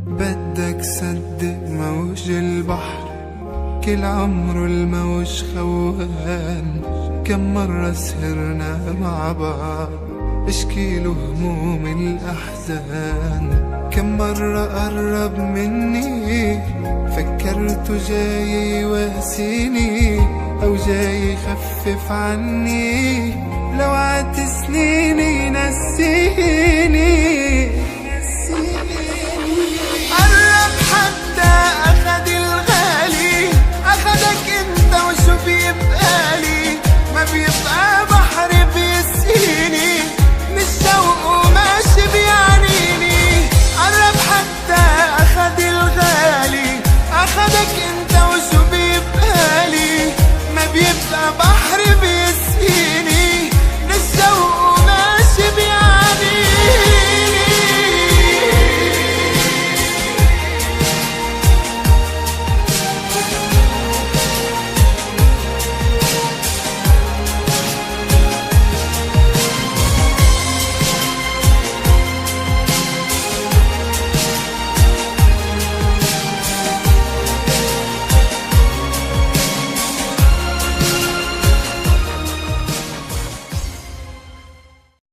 بدك صدق موج البحر كل عمره الموج خوان. كم مرة سهرنا مع بعض اشكيله هموم الأحزان. كم مرة قرب مني فكرته جاي يواسيني أو جاي يخفف عني، لو عد سنيني نسيني.